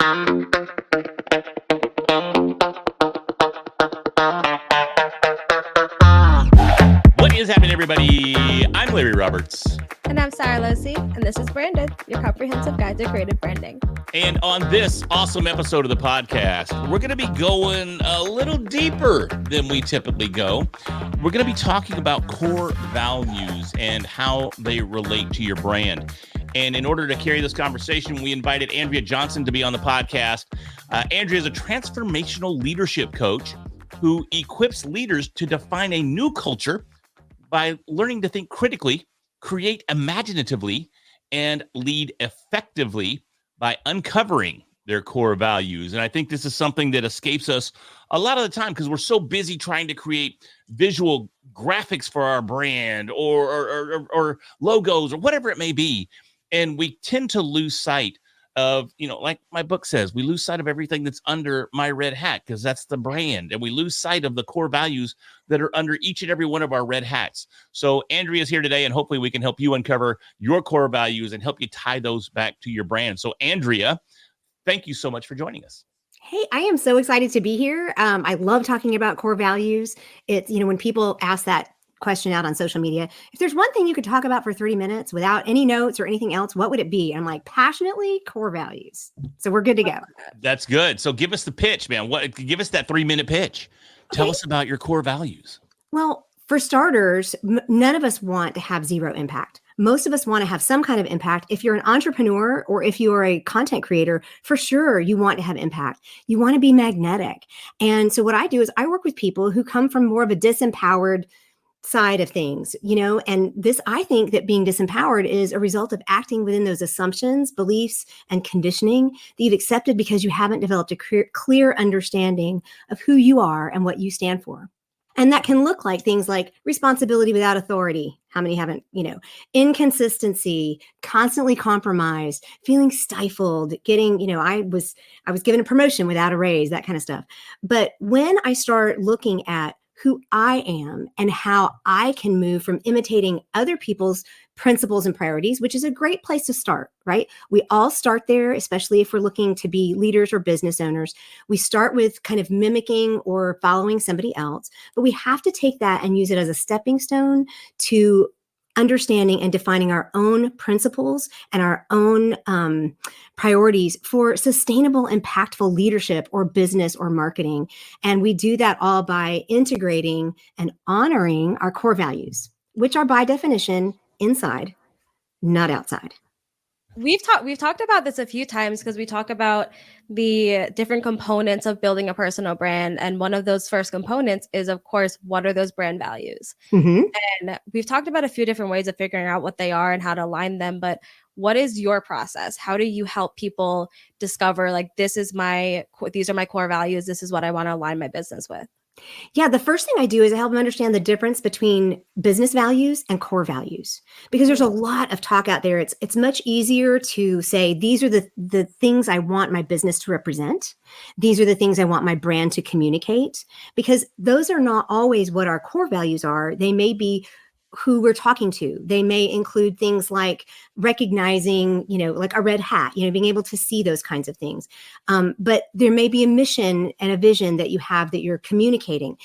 What is happening, everybody? I'm Larry Roberts. And I'm Sarah Losi, and this is Branded, your comprehensive guide to creative branding. And on this awesome episode of the podcast, we're going to be going a little deeper than we typically go. We're going to be talking about core values and how they relate to your brand. And in order to carry this conversation, we invited Andrea Johnson to be on the podcast. Andrea is a transformational leadership coach who equips leaders to define a new culture by learning to think critically, create imaginatively, and lead effectively by uncovering their core values. And I think this is something that escapes us a lot of the time because we're so busy trying to create visual graphics for our brand or logos or whatever it may be. And we tend to lose sight of, like my book says, we lose sight of everything that's under my red hat because that's the brand. And we lose sight of the core values that are under each and every one of our red hats. So Andrea is here today, and hopefully we can help you uncover your core values and help you tie those back to your brand. So Andrea, thank you so much for joining us. Hey, I am so excited to be here. I love talking about core values. It's, when people ask that question out on social media, if there's one thing you could talk about for 30 minutes without any notes or anything else, what would it be? I'm like, passionately, core values. So we're good to go. That's good. So give us the pitch, man. Give us that 3-minute pitch. Okay. Tell us about your core values. Well, for starters, none of us want to have zero impact. Most of us want to have some kind of impact. If you're an entrepreneur or if you are a content creator, for sure, you want to have impact. You want to be magnetic. And so what I do is I work with people who come from more of a disempowered side of things, and this, I think that being disempowered is a result of acting within those assumptions, beliefs, and conditioning that you've accepted because you haven't developed a clear understanding of who you are and what you stand for. And that can look like things like responsibility without authority. How many haven't, inconsistency, constantly compromised, feeling stifled, getting, I was given a promotion without a raise, that kind of stuff. But when I start looking at who I am and how I can move from imitating other people's principles and priorities, which is a great place to start, right? We all start there, especially if we're looking to be leaders or business owners. We start with kind of mimicking or following somebody else, but we have to take that and use it as a stepping stone to understanding and defining our own principles and our own priorities for sustainable, impactful leadership or business or marketing. And we do that all by integrating and honoring our core values, which are by definition inside, not outside. We've talked about this a few times because we talk about the different components of building a personal brand. And one of those first components is, of course, what are those brand values? Mm-hmm. And we've talked about a few different ways of figuring out what they are and how to align them. But what is your process? How do you help people discover, like, these are my core values. This is what I want to align my business with? Yeah, the first thing I do is I help them understand the difference between business values and core values, because there's a lot of talk out there. It's much easier to say, these are the things I want my business to represent. These are the things I want my brand to communicate, because those are not always what our core values are. They may be who we're talking to. They may include things like recognizing, like a red hat, being able to see those kinds of things. But there may be a mission and a vision that you have that you're communicating.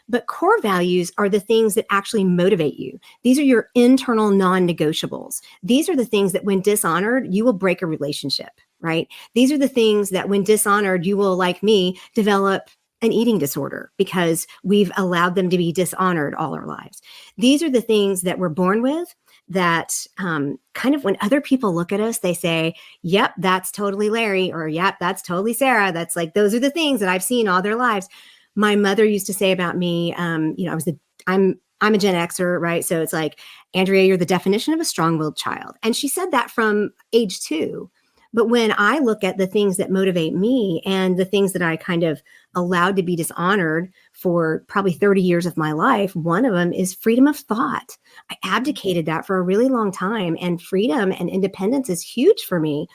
But core values are the things that actually motivate you. These are your internal non-negotiables. These are the things that when dishonored, you will break a relationship, right? These are the things that when dishonored, you will, like me, develop an eating disorder because we've allowed them to be dishonored all our lives. These are the things that we're born with that kind of when other people look at us, they say, yep, that's totally Larry, or yep, that's totally Sarah. That's like, those are the things that I've seen all their lives. My mother used to say about me, I'm a Gen Xer, right? So it's like, Andrea, you're the definition of a strong-willed child. And she said that from age 2. But when I look at the things that motivate me and the things that I kind of allowed to be dishonored for probably 30 years of my life, one of them is freedom of thought. I abdicated that for a really long time, and freedom and independence is huge for me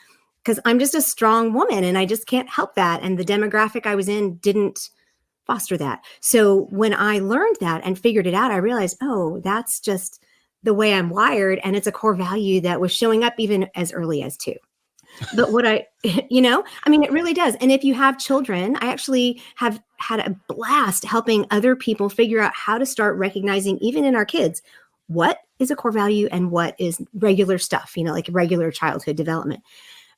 because I'm just a strong woman and I just can't help that. And the demographic I was in didn't foster that. So when I learned that and figured it out, I realized, oh, that's just the way I'm wired. And it's a core value that was showing up even as early as 2. But what I mean, it really does. And if you have children, I actually have had a blast helping other people figure out how to start recognizing, even in our kids, what is a core value and what is regular stuff, like regular childhood development.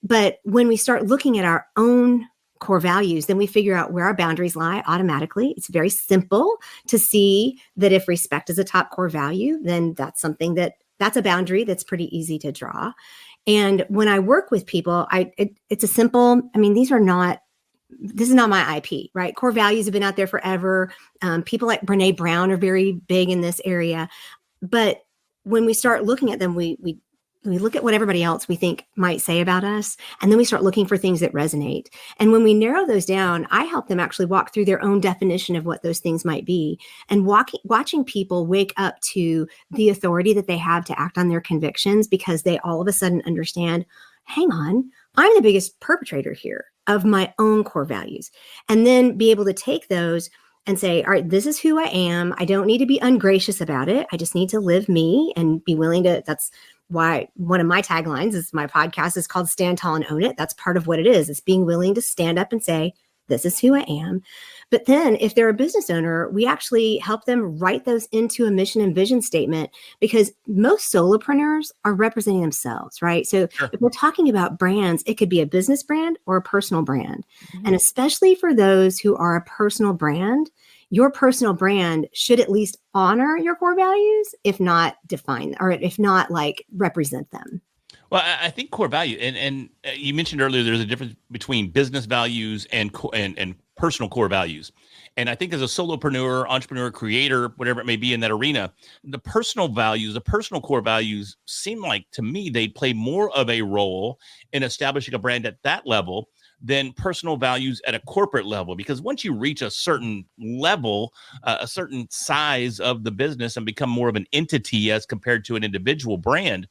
But when we start looking at our own core values, then we figure out where our boundaries lie automatically. It's very simple to see that if respect is a top core value, then that's something that's a boundary that's pretty easy to draw. And when I work with people, it's a simple, I mean, this is not my IP, right? Core values have been out there forever. People like Brene Brown are very big in this area. But when we start looking at them, we look at what everybody else we think might say about us, and then we start looking for things that resonate. And when we narrow those down, I help them actually walk through their own definition of what those things might be, and watching people wake up to the authority that they have to act on their convictions, because they all of a sudden understand, hang on, I'm the biggest perpetrator here of my own core values. And then be able to take those and say, all right, this is who I am. I don't need to be ungracious about it. I just need to live me and be willing to, that's why one of my taglines is my podcast is called Stand Tall and Own It. That's part of what it is. It's being willing to stand up and say, this is who I am. But then if they're a business owner, we actually help them write those into a mission and vision statement, because most solopreneurs are representing themselves, right? So Sure. If we're talking about brands, it could be a business brand or a personal brand. Mm-hmm. And especially for those who are a personal brand, your personal brand should at least honor your core values, if not define, or if not like represent them. Well, I think core value, and you mentioned earlier, there's a difference between business values and personal core values. And I think as a solopreneur, entrepreneur, creator, whatever it may be in that arena, the personal values, the personal core values seem like, to me, they play more of a role in establishing a brand at that level than personal values at a corporate level. Because once you reach a certain level, a certain size of the business and become more of an entity as compared to an individual brand,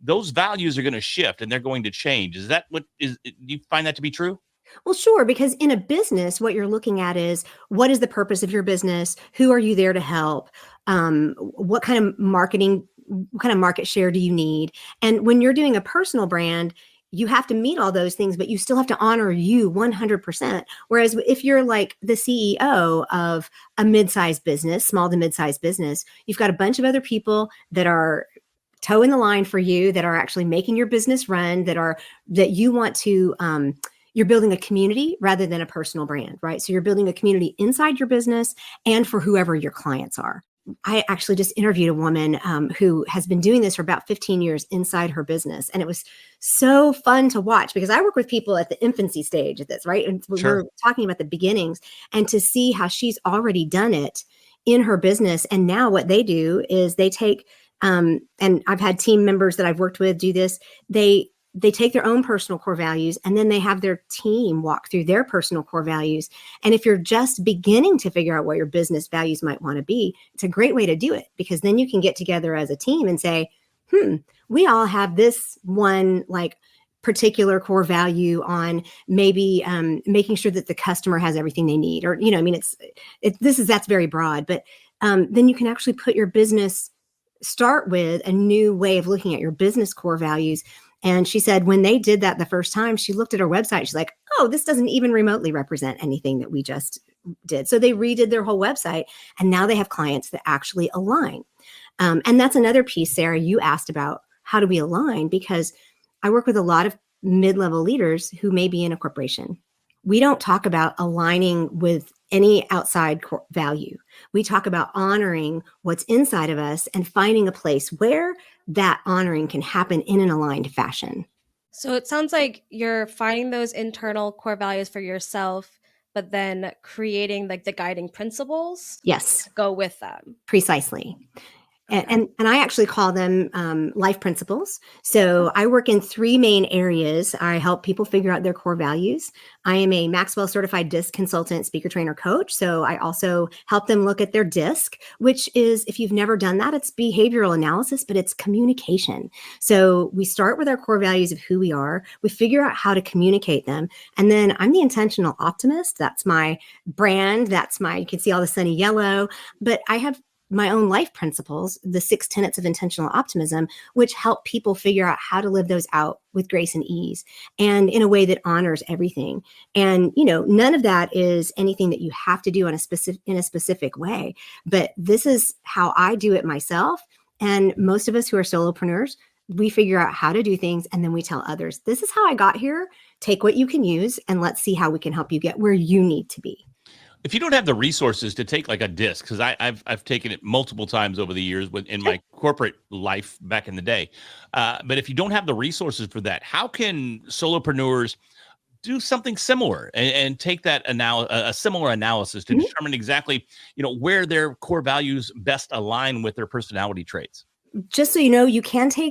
those values are going to shift and they're going to change. Is that do you find that to be true? Well, sure, because in a business, what you're looking at is, what is the purpose of your business? Who are you there to help? What kind of market share do you need? And when you're doing a personal brand, you have to meet all those things, but you still have to honor you 100%. Whereas if you're like the CEO of a mid-sized business, small to mid-sized business, you've got a bunch of other people that are toeing the line for you, that are actually making your business run, that you want to, you're building a community rather than a personal brand, right? So you're building a community inside your business and for whoever your clients are. I actually just interviewed a woman who has been doing this for about 15 years inside her business. And it was so fun to watch, because I work with people at the infancy stage of this, right? And Sure. We're talking about the beginnings, and to see how she's already done it in her business. And now what they do is they take, and I've had team members that I've worked with do this. They take their own personal core values, and then they have their team walk through their personal core values. And if you're just beginning to figure out what your business values might want to be, it's a great way to do it, because then you can get together as a team and say, we all have this one like particular core value on maybe making sure that the customer has everything they need, or, I mean, that's very broad, but then you can actually put your business, start with a new way of looking at your business core values. And she said when they did that the first time, she looked at her website. She's like, oh, this doesn't even remotely represent anything that we just did. So they redid their whole website, and now they have clients that actually align. And that's another piece, Sarah, you asked about, how do we align? Because I work with a lot of mid-level leaders who may be in a corporation. We don't talk about aligning with any outside value. We talk about honoring what's inside of us and finding a place where that honoring can happen in an aligned fashion. So it sounds like you're finding those internal core values for yourself, but then creating like the guiding principles. Yes. To go with them. Precisely. Okay. And I actually call them life principles. So I work in 3 main areas. I help people figure out their core values. I am a Maxwell certified DiSC consultant, speaker, trainer, coach. So I also help them look at their DiSC, which is, if you've never done that, it's behavioral analysis, but it's communication. So we start with our core values of who we are. We figure out how to communicate them. And then I'm the intentional optimist. That's my brand. You can see all the sunny yellow, but I have my own life principles, the 6 tenets of intentional optimism, which help people figure out how to live those out with grace and ease and in a way that honors everything. And, none of that is anything that you have to do in a specific way, but this is how I do it myself. And most of us who are solopreneurs, we figure out how to do things and then we tell others, this is how I got here. Take what you can use and let's see how we can help you get where you need to be. If you don't have the resources to take like a DiSC, because I've taken it multiple times over the years in my corporate life back in the day, but if you don't have the resources for that, how can solopreneurs do something similar and take that a similar analysis to determine exactly where their core values best align with their personality traits? Just so you know,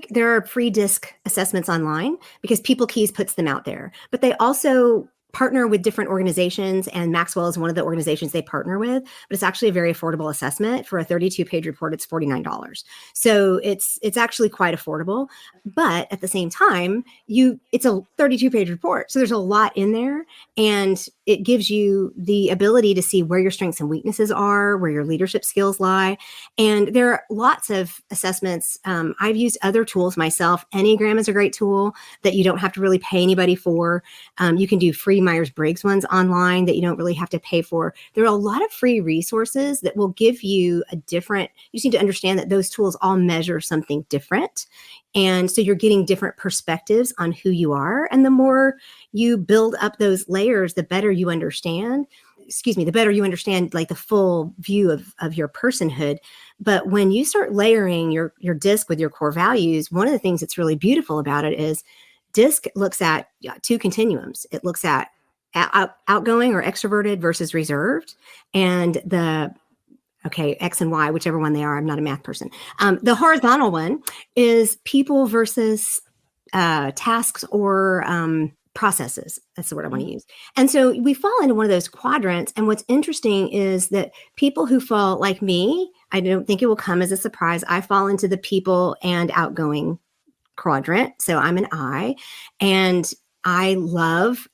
there are free DiSC assessments online because People Keys puts them out there, but they also partner with different organizations, and Maxwell is one of the organizations they partner with, but it's actually a very affordable assessment. For a 32-page report, it's $49. So it's actually quite affordable, but at the same time, it's a 32-page report. So there's a lot in there, and it gives you the ability to see where your strengths and weaknesses are, where your leadership skills lie. And there are lots of assessments. I've used other tools myself. Enneagram is a great tool that you don't have to really pay anybody for. You can do free Myers-Briggs ones online that you don't really have to pay for. There are a lot of free resources that will give you you just need to understand that those tools all measure something different. And so you're getting different perspectives on who you are. And the more you build up those layers, the better you understand like the full view of your personhood. But when you start layering your DiSC with your core values, one of the things that's really beautiful about it is DiSC looks at 2 continuums. It looks at outgoing or extroverted versus reserved, and X and Y, whichever one they are. I'm not a math person. The horizontal one is people versus tasks or processes. That's the word I want to use. And so we fall into one of those quadrants. And what's interesting is that people who fall like me, I don't think it will come as a surprise. I fall into the people and outgoing quadrant. So I'm an I, and I love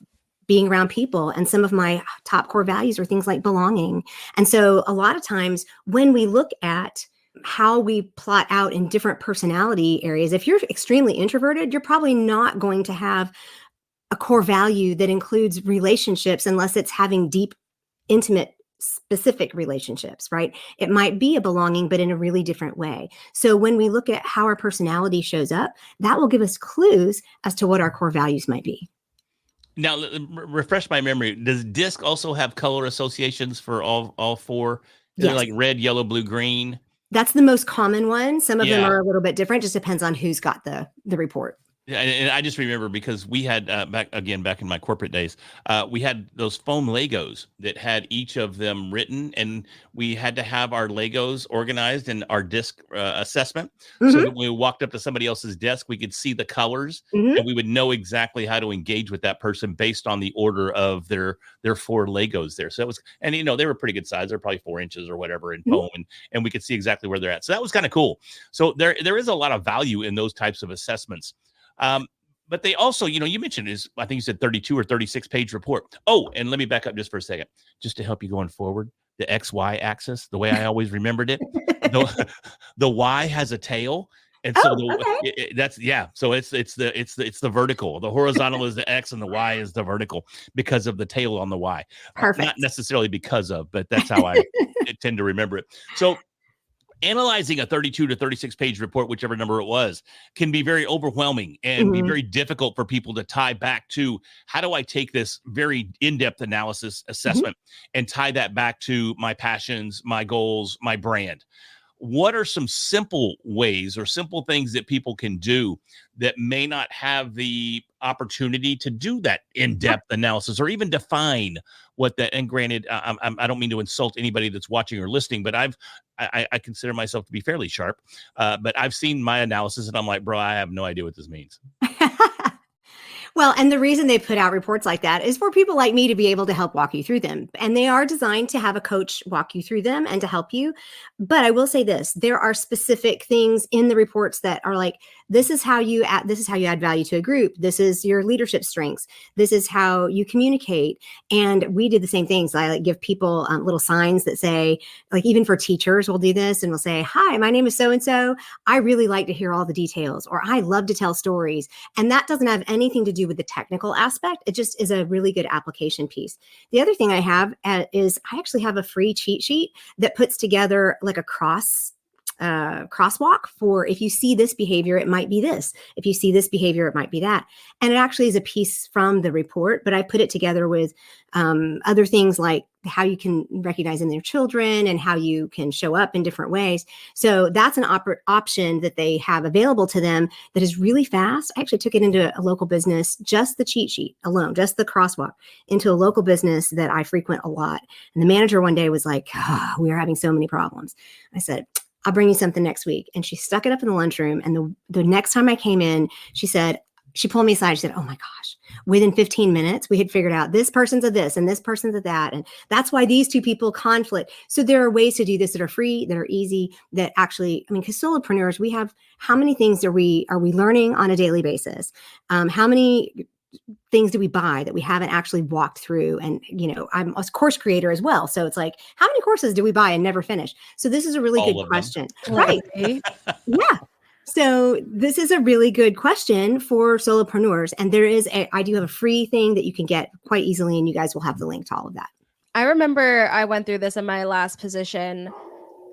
being around people. And some of my top core values are things like belonging. And so a lot of times when we look at how we plot out in different personality areas, if you're extremely introverted, you're probably not going to have a core value that includes relationships unless it's having deep, intimate, specific relationships, right? It might be a belonging, but in a really different way. So when we look at how our personality shows up, that will give us clues as to what our core values might be. Now, refresh my memory. Does DiSC also have color associations for all 4? Is it like red, yellow, blue, green? That's the most common one. Some of them are a little bit different. Just depends on who's got the report. Yeah, and I just remember because we had back in my corporate days, we had those foam Legos that had each of them written, and we had to have our Legos organized in our DiSC assessment, so that when we walked up to somebody else's desk, we could see the colors, and we would know exactly how to engage with that person based on the order of their 4 Legos there. So it was, and they were pretty good size. They're probably 4 inches or whatever in foam, and we could see exactly where they're at. So that was kind of cool. So there is a lot of value in those types of assessments. But they also, you mentioned I think you said 32 or 36-page report. Oh, and let me back up just for a second, just to help you going forward. The XY axis, the way I always remembered it, the Y has a tail. And so so it's the vertical. The horizontal is the X and the Y is the vertical because of the tail on the Y. Perfect. Not necessarily because of, but that's how I tend to remember it. So analyzing a 32 to 36-page report, whichever number it was, can be very overwhelming and be very difficult for people to tie back to, how do I take this very in-depth analysis assessment and tie that back to my passions, my goals, my brand? What are some simple ways or simple things that people can do that may not have the opportunity to do that in-depth analysis or even define what that? And granted, I don't mean to insult anybody that's watching or listening, but I consider myself to be fairly sharp. But I've seen my analysis and I'm like, bro, I have no idea what this means. Well, and the reason they put out reports like that is for people like me to be able to help walk you through them. And they are designed to have a coach walk you through them and to help you. But I will say this, there are specific things in the reports that are like, this is how you add value to a group. This is your leadership strengths. This is how you communicate. And we did the same things. I like give people little signs that say, like even for teachers, we'll do this and we'll say, hi, my name is so-and-so. I really like to hear all the details, or I love to tell stories. And that doesn't have anything to do with the technical aspect. It just is a really good application piece. The other thing I have is I actually have a free cheat sheet that puts together like a crosswalk for if you see this behavior, it might be this. If you see this behavior, it might be that. And it actually is a piece from the report, but I put it together with other things like how you can recognize in their children and how you can show up in different ways. So that's an option that they have available to them that is really fast. I actually took it into a local business, just the cheat sheet alone, just the crosswalk, into a local business that I frequent a lot. And the manager one day was like, we are having so many problems. I said, I'll bring you something next week. And she stuck it up in the lunchroom. And the next time I came in, she pulled me aside. She said, oh my gosh, within 15 minutes, we had figured out this person's a this and this person's a that. And that's why these two people conflict. So there are ways to do this that are free, that are easy, that actually, because solopreneurs, we have, how many things are we learning on a daily basis? How many things do we buy that we haven't actually walked through? And, I'm a course creator as well. So it's like, how many courses do we buy and never finish? So this is a really good question. Right. Yeah. So this is a really good question for solopreneurs. And I do have a free thing that you can get quite easily, and you guys will have the link to all of that. I remember I went through this in my last position.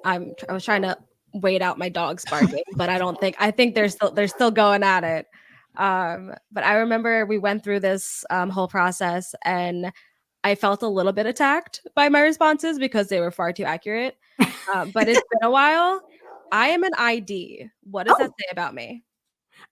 I was trying to wait out my dogs barking, but I think they're still going at it. But I remember we went through this whole process, and I felt a little bit attacked by my responses because they were far too accurate. But it's been a while. I am an ID. What does that say about me?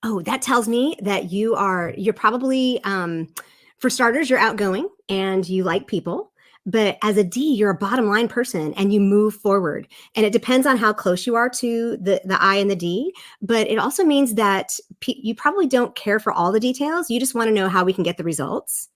Oh, that tells me that you're probably, for starters, you're outgoing and you like people. But as a D, you're a bottom line person and you move forward. And it depends on how close you are to the I and the D. But it also means that you probably don't care for all the details. You just want to know how we can get the results.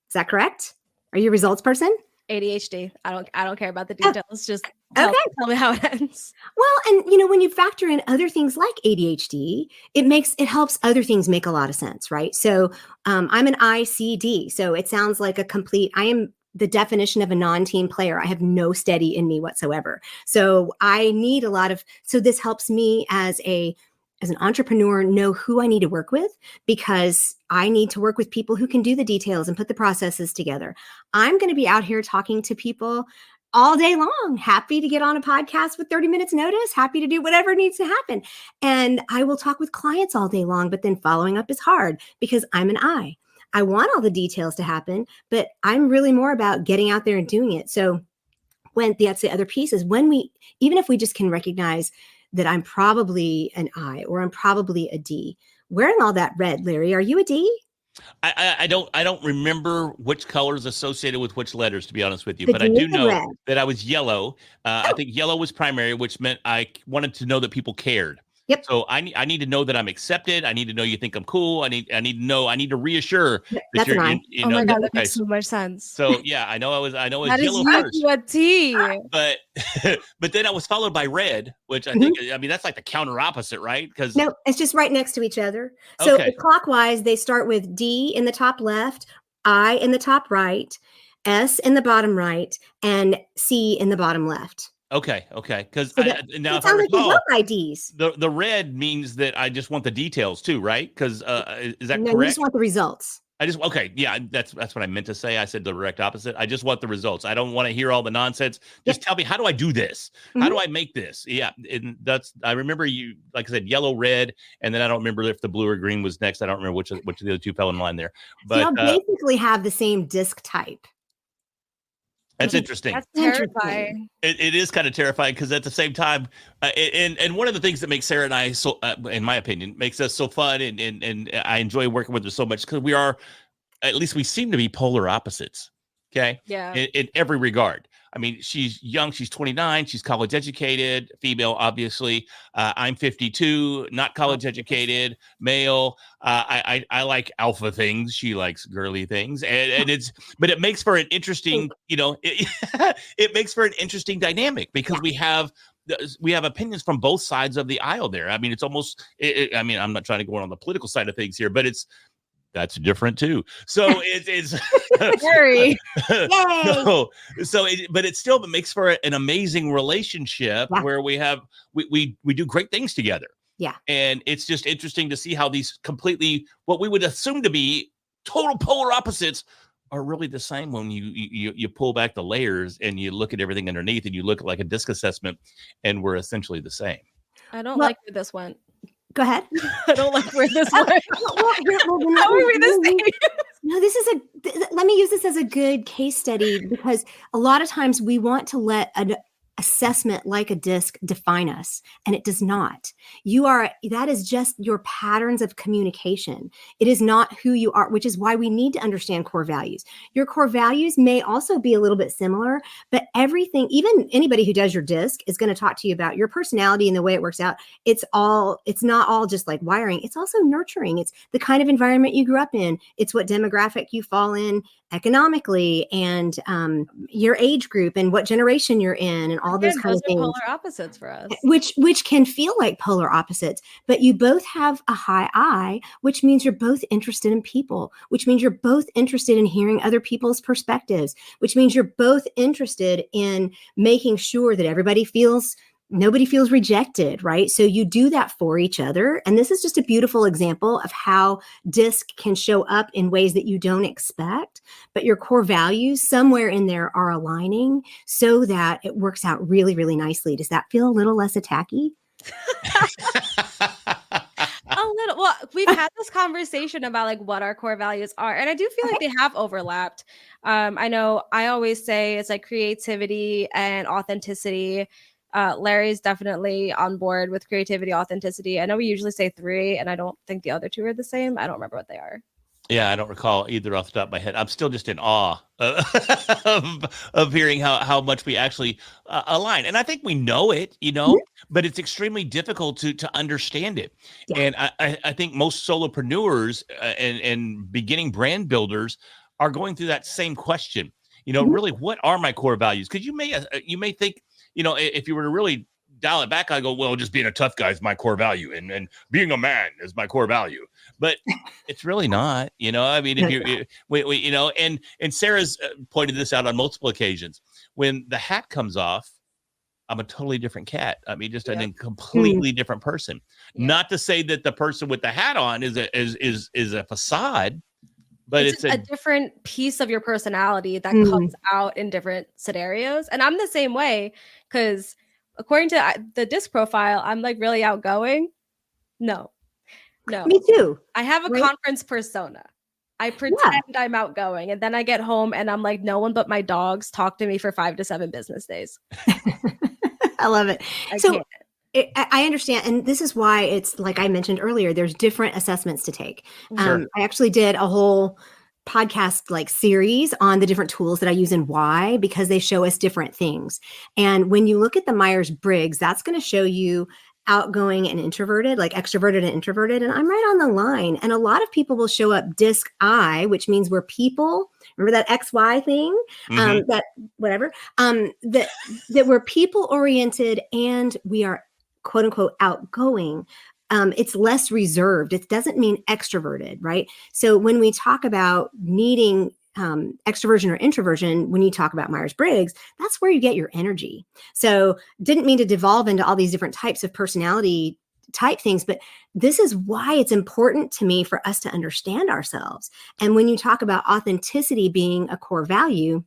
Is that correct? Are you a results person? ADHD. I don't care about the details. Just tell me how it ends. Well, and when you factor in other things like ADHD, it helps other things make a lot of sense, right? So I'm an ICD. So it sounds like I am the definition of a non-team player. I have no steady in me whatsoever. So I need so this helps me as an entrepreneur know who I need to work with, because I need to work with people who can do the details and put the processes together. I'm going to be out here talking to people all day long, happy to get on a podcast with 30 minutes notice, happy to do whatever needs to happen. And I will talk with clients all day long, but then following up is hard because I'm an I. I want all the details to happen, but I'm really more about getting out there and doing it. So that's the other piece is even if we just can recognize that I'm probably an I or I'm probably a D. Wearing all that red, Larry, are you a D? I don't remember which colors associated with which letters, to be honest with you, but I do know that I was yellow. I think yellow was primary, which meant I wanted to know that people cared. Yep. So I need to know that I'm accepted. I need to know you think I'm cool. I need to reassure that you're. Oh my God, that makes so much sense. So yeah, I know it was that yellow first. You a T. But then I was followed by red, which I think that's like the counter opposite, right? Because no, it's just right next to each other. So clockwise, they start with D in the top left, I in the top right, S in the bottom right, and C in the bottom left. Okay. Because now if I recall, IDs. The red means that I just want the details too, right? Because is that correct? You just want the results. Yeah, that's what I meant to say. I said the direct opposite. I just want the results. I don't want to hear all the nonsense. Just tell me, how do I do this? How do I make this? Yeah, and I remember you, like I said, yellow, red, and then I don't remember if the blue or green was next. I don't remember which of the other two fell in line there. But y'all basically have the same DiSC type. That's interesting. That's terrifying. It is kind of terrifying because at the same time, and one of the things that makes Sarah and I so, in my opinion, makes us so fun and I enjoy working with her so much because we seem to be polar opposites. Okay. Yeah. In every regard. I mean, she's young. She's 29. She's college educated, female, obviously. I'm 52, not college educated, male. I like alpha things. She likes girly things. And but it makes for an interesting, it makes for an interesting dynamic because we have opinions from both sides of the aisle there. I mean, it's almost, I mean, I'm not trying to go on the political side of things here, but that's different too. So it's very, but it still makes for an amazing relationship where we do great things together. Yeah. And it's just interesting to see how these completely, what we would assume to be total polar opposites, are really the same when you pull back the layers and you look at everything underneath and you look at like a DiSC assessment, and we're essentially the same. I don't like where this went. Go ahead. I don't like where this went. How are we the same? No, let me use this as a good case study, because a lot of times we want to let an assessment like a DiSC define us, and it does not. That is just your patterns of communication. It is not who you are, which is why we need to understand core values. Your core values may also be a little bit similar, but everything, even anybody who does your DiSC is going to talk to you about your personality and the way it works out. It's not all just like wiring. It's also nurturing. It's the kind of environment you grew up in. It's what demographic you fall in economically, and your age group and what generation you're in, and all those kinds of things. Polar opposites for us, which can feel like polar opposites, but you both have a high I, which means you're both interested in people, which means you're both interested in hearing other people's perspectives, which means you're both interested in making sure that nobody feels rejected, right? So you do that for each other. And this is just a beautiful example of how DiSC can show up in ways that you don't expect, but your core values somewhere in there are aligning so that it works out really, really nicely. Does that feel a little less attacky? A little. Well, we've had this conversation about like what our core values are, and I do feel like they have overlapped. I know I always say it's like creativity and authenticity. Larry's definitely on board with creativity, authenticity. I know we usually say 3, and I don't think the other 2 are the same. I don't remember what they are. Yeah, I don't recall either off the top of my head. I'm still just in awe of hearing how much we actually align. And I think we know it, but it's extremely difficult to understand it. Yeah. And I think most solopreneurs and beginning brand builders are going through that same question. Really, what are my core values? Because you may think, if you were to really dial it back, I go, well, just being a tough guy is my core value, and being a man is my core value. But it's really not, I mean, if and Sarah's pointed this out on multiple occasions. When the hat comes off, I'm a totally different cat. I mean, just a completely different person. Yeah. Not to say that the person with the hat on is a facade. But it's a different piece of your personality that comes out in different scenarios. And I'm the same way, because according to the DiSC profile, I'm like really outgoing. No. Me too. I have a conference persona. I pretend I'm outgoing, and then I get home and I'm like, no one but my dogs talk to me for 5 to 7 business days. I love it. I understand. And this is why it's like I mentioned earlier, there's different assessments to take. Sure. I actually did a whole podcast series on the different tools that I use and why, because they show us different things. And when you look at the Myers-Briggs, that's going to show you outgoing and introverted, like extroverted and introverted. And I'm right on the line. And a lot of people will show up DiSC I, which means we're people. Remember that XY thing? That we're people oriented, and we are quote unquote outgoing. It's less reserved. It doesn't mean extroverted, right? So when we talk about needing extroversion or introversion, when you talk about Myers-Briggs, that's where you get your energy. So didn't mean to devolve into all these different types of personality type things, but this is why it's important to me for us to understand ourselves. And when you talk about authenticity being a core value,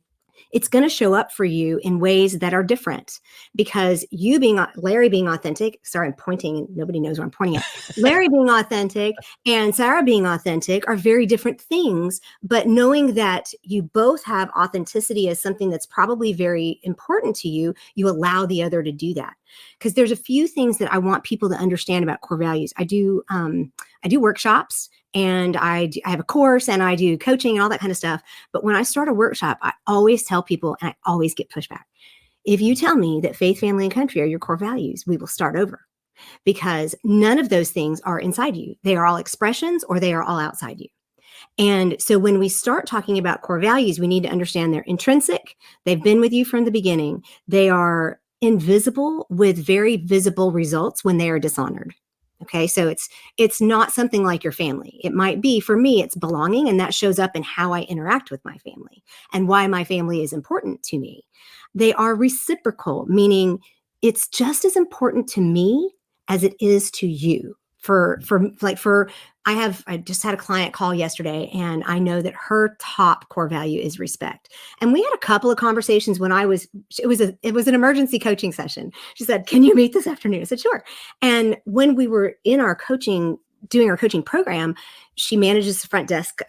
it's going to show up for you in ways that are different, because Larry being authentic, sorry, I'm pointing and nobody knows where I'm pointing at. Larry being authentic and Sarah being authentic are very different things, but knowing that you both have authenticity as something that's probably very important to you, you allow the other to do that. Because there's a few things that I want people to understand about core values. I do workshops and I have a course and I do coaching and all that kind of stuff. But when I start a workshop, I always tell people, and I always get pushback. If you tell me that faith, family, and country are your core values, we will start over, because none of those things are inside you. They are all expressions, or they are all outside you. And so when we start talking about core values, we need to understand they're intrinsic. They've been with you from the beginning. They are invisible with very visible results when they are dishonored. Okay, so it's not something like your family. It might be, for me, it's belonging, and that shows up in how I interact with my family and why my family is important to me. They are reciprocal, meaning it's just as important to me as it is to you. I just had a client call yesterday, and I know that her top core value is respect. And we had a couple of conversations when it was an emergency coaching session. She said, "Can you meet this afternoon?" I said, "Sure." And when we were in our coaching, doing our coaching program, she manages the front desk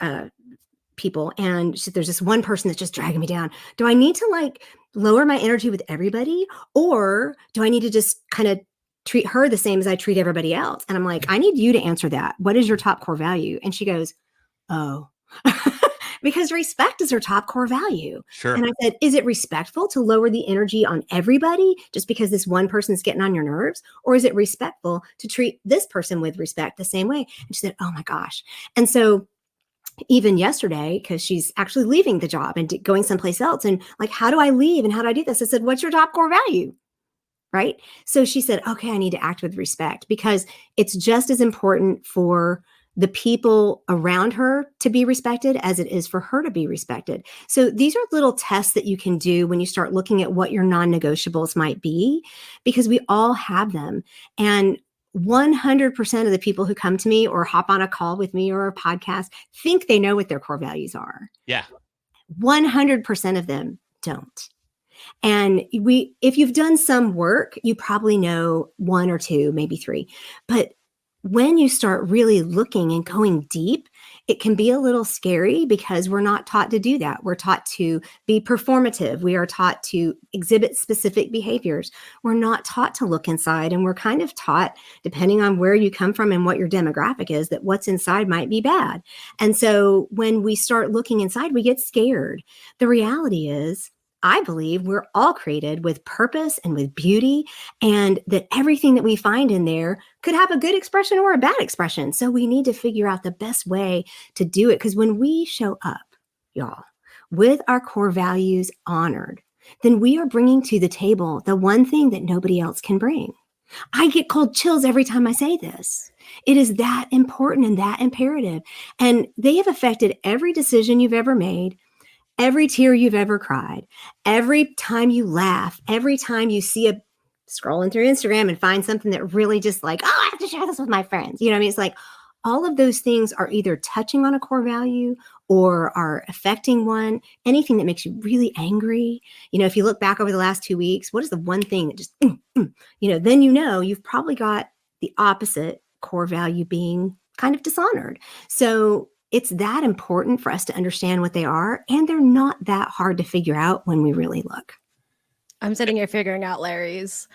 people. And there's this one person that's just dragging me down. Do I need to lower my energy with everybody? Or do I need to just kind of treat her the same as I treat everybody else? And I'm like, I need you to answer that. What is your top core value? And she goes, "Oh," because respect is her top core value. Sure. And I said, is it respectful to lower the energy on everybody just because this one person's getting on your nerves? Or is it respectful to treat this person with respect the same way? And she said, "Oh my gosh." And so even yesterday, because she's actually leaving the job and going someplace else, and how do I leave and how do I do this? I said, "What's your top core value?" Right? So she said, "Okay, I need to act with respect," because it's just as important for the people around her to be respected as it is for her to be respected. So these are little tests that you can do when you start looking at what your non-negotiables might be, because we all have them. And 100% of the people who come to me or hop on a call with me or a podcast think they know what their core values are. Yeah. 100% of them don't. And if you've done some work, you probably know one or two, maybe three. But when you start really looking and going deep, it can be a little scary, because we're not taught to do that. We're taught to be performative. We are taught to exhibit specific behaviors. We're not taught to look inside. And we're kind of taught, depending on where you come from and what your demographic is, that what's inside might be bad. And so when we start looking inside, we get scared. The reality is, I believe we're all created with purpose and with beauty, and that everything that we find in there could have a good expression or a bad expression. So we need to figure out the best way to do it. Because when we show up, y'all, with our core values honored, then we are bringing to the table the one thing that nobody else can bring. I get cold chills every time I say this. It is that important and that imperative. And they have affected every decision you've ever made, every tear you've ever cried, every time you laugh, every time you see scrolling through Instagram and find something that really just I have to share this with my friends. You know what I mean? It's all of those things are either touching on a core value or are affecting one. Anything that makes you really angry. If you look back over the last 2 weeks, what is the one thing that just, then you've probably got the opposite core value being kind of dishonored. So it's that important for us to understand what they are, and they're not that hard to figure out when we really look. I'm sitting here figuring out Larry's.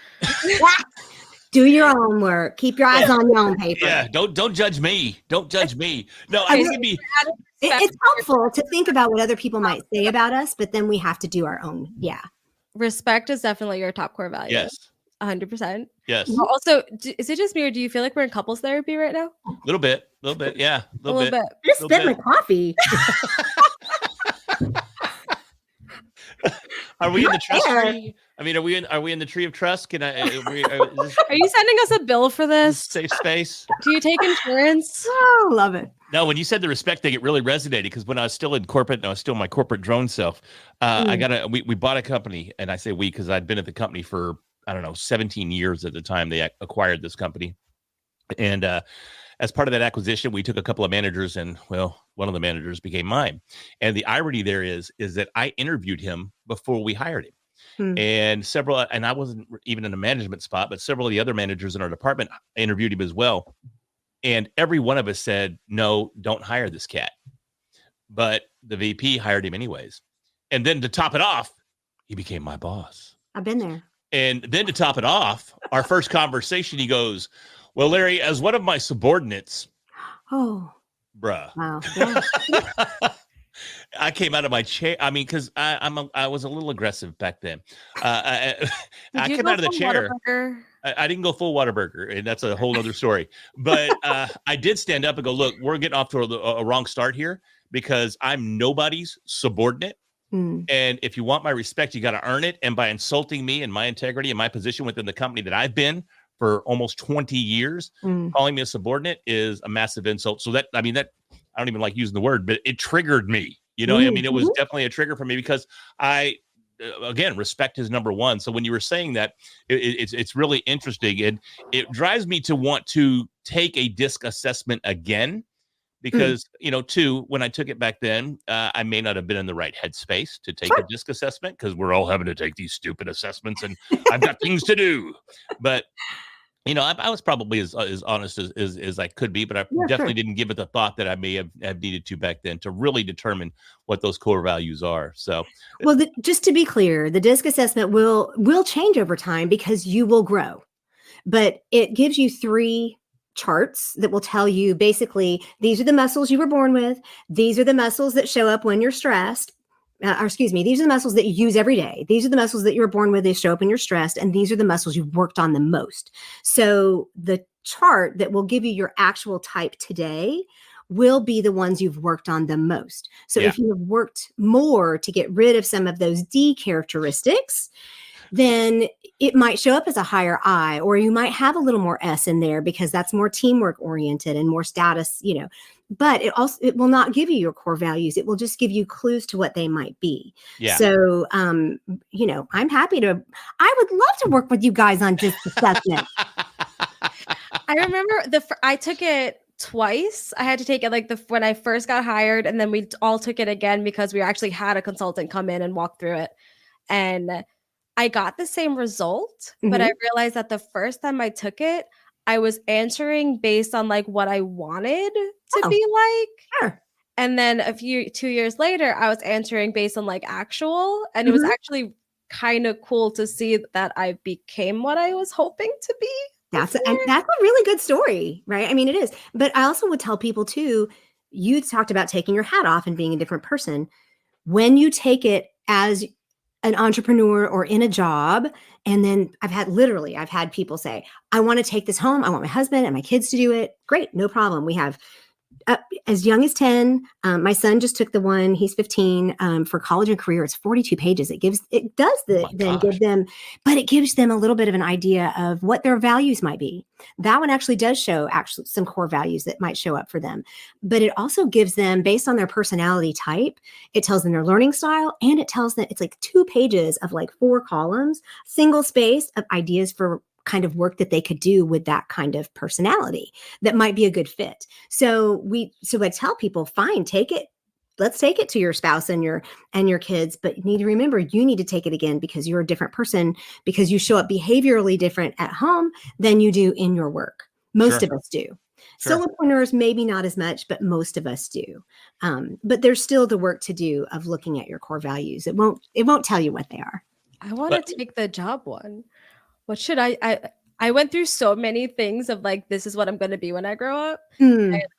Do your own work. Keep your eyes on your own paper. Yeah, don't judge me. Don't judge me. No, it's helpful to think about what other people might say about us, but then we have to do our own. Yeah. Respect is definitely your top core value. Yes. 100%. Yes. Also, is it just me, or do you feel like we're in couples therapy right now? A little bit. Yeah. A little bit. Just spit my coffee. Are we in the trust tree? I mean, are we in the tree of trust? Can I? Are you sending us a bill for this? Safe space. Do you take insurance? Oh, love it. No, when you said the respect thing, it really resonated, because when I was still in corporate, and I was still my corporate drone self, we bought a company, and I say we because I'd been at the company for 17 years at the time they acquired this company. And as part of that acquisition, we took a couple of managers, and one of the managers became mine. And the irony there is that I interviewed him before we hired him. And I wasn't even in a management spot, but several of the other managers in our department interviewed him as well. And every one of us said, "No, don't hire this cat." But the VP hired him anyways. And then to top it off, he became my boss. I've been there. And then to top it off, our first conversation, he goes, "Well, Larry, as one of my subordinates, oh, Bruh. Wow. Yeah. I came out of my chair. I mean, because I was a little aggressive back then. Did I you came go out of the full chair. Whataburger? I didn't go full Whataburger, and that's a whole other story. But I did stand up and go, look, we're getting off to a wrong start here because I'm nobody's subordinate. Mm. And if you want my respect, you got to earn it. And by insulting me and my integrity and my position within the company that I've been for almost 20 years, calling me a subordinate is a massive insult. So that, I mean, that I don't even like using the word, but it triggered me. You know, I mean, it was definitely a trigger for me because again, respect is number one. So when you were saying that, it's really interesting, and it drives me to want to take a DiSC assessment again. Because, when I took it back then, I may not have been in the right headspace to take a DiSC assessment because we're all having to take these stupid assessments and I've got things to do. But, I was probably as honest as I could be, but I definitely didn't give it the thought that I may have needed to back then to really determine what those core values are. So, well, just to be clear, the DiSC assessment will change over time because you will grow, but it gives you 3 charts that will tell you basically these are the muscles you were born with. These are the muscles that show up when you're stressed. These are the muscles that you use every day. These are the muscles that you were born with. They show up when you're stressed. And these are the muscles you've worked on the most. So the chart that will give you your actual type today will be the ones you've worked on the most. So if you have worked more to get rid of some of those D characteristics, then it might show up as a higher I, or you might have a little more S in there because that's more teamwork oriented and more status, but it will not give you your core values. It will just give you clues to what they might be. Yeah. So, I'm happy I would love to work with you guys on DiSC assessment. I remember I took it twice. I had to take it when I first got hired, and then we all took it again because we actually had a consultant come in and walk through it. And I got the same result, but I realized that the first time I took it, I was answering based on what I wanted to be like. Sure. And then 2 years later, I was answering based on actual, and it was actually kind of cool to see that I became what I was hoping to be. That's a really good story, right? I mean, it is. But I also would tell people too, you talked about taking your hat off and being a different person. When you take it as an entrepreneur or in a job, and then I've had people say, I want to take this home. I want my husband and my kids to do it. Great, no problem. We have as young as 10. My son just took the one, he's 15, for college and career. It's 42 pages. It gives them a little bit of an idea of what their values might be. That one actually does show some core values that might show up for them, but it also gives them, based on their personality type, it tells them their learning style, and it tells them, it's 2 pages of 4 columns, single spaced, of ideas for kind of work that they could do with that kind of personality that might be a good fit. So I tell people, fine, take it. Let's take it to your spouse and your kids, but you need to remember, you need to take it again because you're a different person, because you show up behaviorally different at home than you do in your work. Most of us do. Sure. Solopreneurs, maybe not as much, but most of us do. But there's still the work to do of looking at your core values. It won't tell you what they are. I want to take the job one. What should I went through so many things of this is what I'm going to be when I grow up.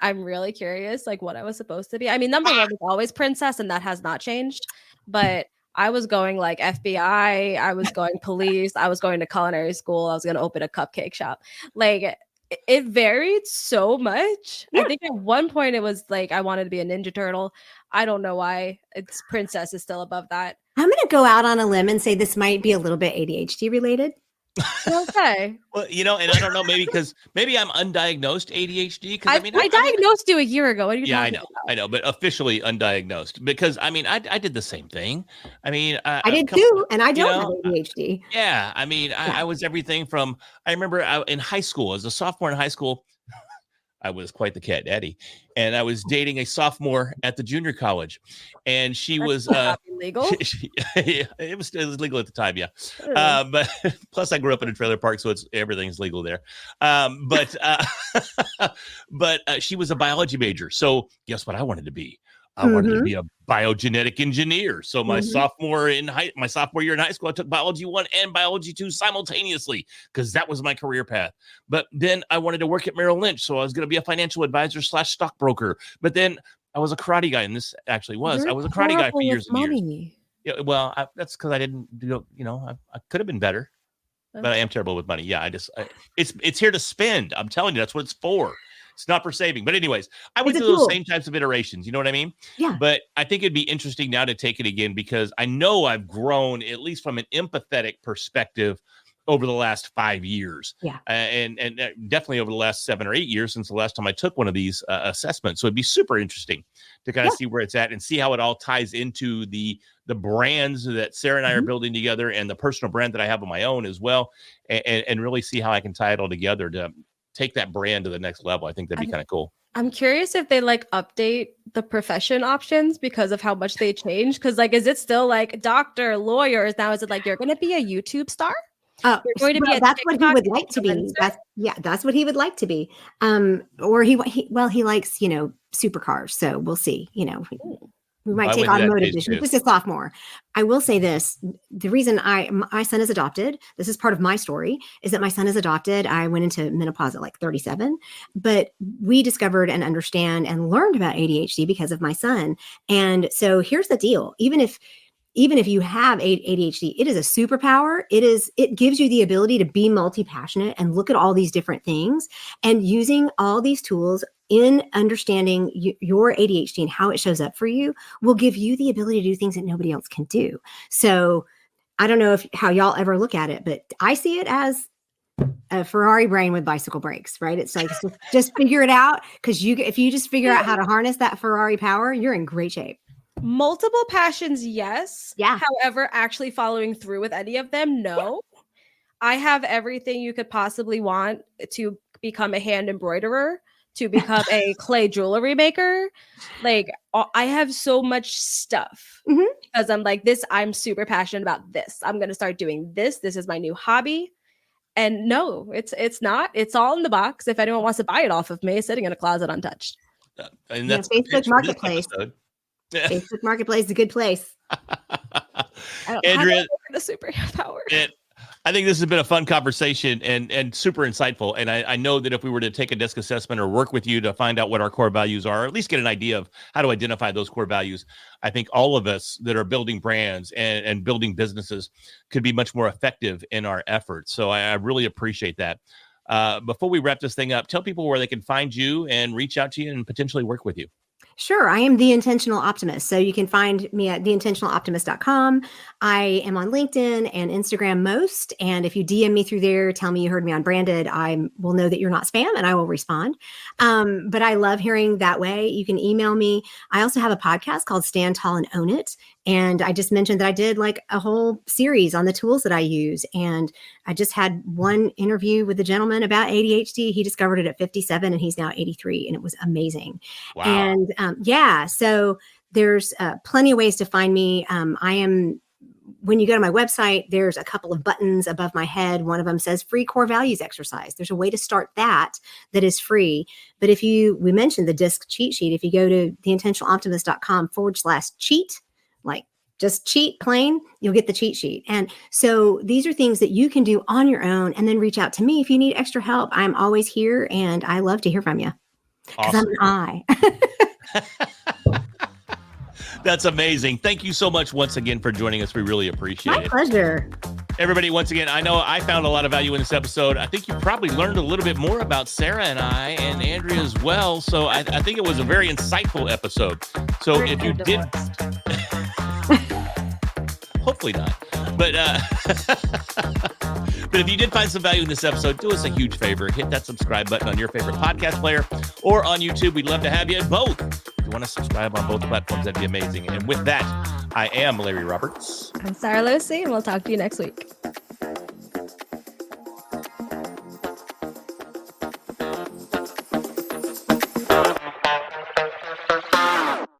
I'm really curious, what I was supposed to be. I mean, number one was always princess, and that has not changed. But I was going FBI, I was going police, I was going to culinary school, I was going to open a cupcake shop. It varied so much. Yeah. I think at one point it was I wanted to be a Ninja Turtle. I don't know why. It's princess is still above that. I'm going to go out on a limb and say this might be a little bit ADHD related. Okay. Well, and I don't know, maybe I'm undiagnosed ADHD. I diagnosed you a year ago. What are you talking about? I know, but officially undiagnosed because I did the same thing. I did too, and I don't have ADHD. Yeah, I was everything from. I remember in high school, as a sophomore in high school, I was quite the cat daddy, and I was dating a sophomore at the junior college, and she was legal. It was legal at the time, yeah. But plus, I grew up in a trailer park, so everything's legal there. But she was a biology major. So guess what I wanted to be? I wanted to be a biogenetic engineer. So my sophomore year in high school, I took biology 1 and biology 2 simultaneously because that was my career path. But then I wanted to work at Merrill Lynch. So I was going to be a financial advisor / stockbroker. But then I was a karate guy, and this actually was. I was a karate guy for years and years. Yeah, well, that's because I didn't do, I could have been better, but I am terrible with money. Yeah, it's here to spend. I'm telling you, that's what it's for. It's not for saving. But anyways, I went through those same types of iterations. You know what I mean? Yeah. But I think it'd be interesting now to take it again because I know I've grown, at least from an empathetic perspective, over the last 5 years. Yeah. And definitely over the last 7 or 8 years since the last time I took one of these assessments. So it'd be super interesting to kind of see where it's at and see how it all ties into the brands that Sarah and I are building together and the personal brand that I have on my own as well. And really see how I can tie it all together to take that brand to the next level. I think that'd be kind of cool. I'm curious if they update the profession options because of how much they change. Because is it still doctor, lawyers? Now is it you're going to be a YouTube star? You're going to be that's what he would like to be. That's what he would like to be. Or he likes supercars. So we'll see. We might take automotive vision. This is sophomore. I will say this. The reason my son is adopted, this is part of my story, is that my son is adopted. I went into menopause at 37, but we discovered and understand and learned about ADHD because of my son. And so here's the deal. Even if you have ADHD, it is a superpower. It gives you the ability to be multi-passionate and look at all these different things, and using all these tools in understanding your ADHD and how it shows up for you will give you the ability to do things that nobody else can do. So I don't know how y'all ever look at it, but I see it as a Ferrari brain with bicycle brakes, right? It's just figure it out, because if you just figure out how to harness that Ferrari power, you're in great shape. Multiple passions, yes. Yeah. However, actually following through with any of them, no. I have everything you could possibly want to become a hand embroiderer, to become a clay jewelry maker. I have so much stuff because I'm super passionate about this. I'm going to start doing this. This is my new hobby. And no, it's not. It's all in the box. If anyone wants to buy it off of me, it's sitting in a closet untouched. And that's Facebook Marketplace. Facebook Marketplace is a good place. Andrea, the superpower. I think this has been a fun conversation and super insightful. And I know that if we were to take a DiSC assessment or work with you to find out what our core values are, or at least get an idea of how to identify those core values, I think all of us that are building brands and building businesses could be much more effective in our efforts. So I really appreciate that. Before we wrap this thing up, tell people where they can find you and reach out to you and potentially work with you. Sure. I am The Intentional Optimist. So you can find me at theintentionaloptimist.com. I am on LinkedIn and Instagram most. And if you DM me through there, tell me you heard me on Branded, I will know that you're not spam and I will respond. But I love hearing that way. You can email me. I also have a podcast called Stand Tall and Own It. And I just mentioned that I did a whole series on the tools that I use. And I just had one interview with a gentleman about ADHD. He discovered it at 57 and he's now 83. And it was amazing. Wow. And so there's plenty of ways to find me. When you go to my website, there's a couple of buttons above my head. One of them says free core values exercise. There's a way to start that is free. But we mentioned the DiSC cheat sheet. If you go to theintentionaloptimist.com/cheat, just cheat plain, you'll get the cheat sheet. And so these are things that you can do on your own, and then reach out to me if you need extra help. I'm always here and I love to hear from you. Because I'm an I. That's amazing. Thank you so much once again for joining us. We really appreciate it. My pleasure. Everybody, once again, I know I found a lot of value in this episode. I think you probably learned a little bit more about Sarah and I and Andrea as well. So I think it was a very insightful episode. So if you did... Hopefully not. But if you did find some value in this episode, do us a huge favor. Hit that subscribe button on your favorite podcast player or on YouTube. We'd love to have you at both. If you want to subscribe on both platforms, that'd be amazing. And with that, I am Larry Roberts. I'm Sarah Lucy, and we'll talk to you next week.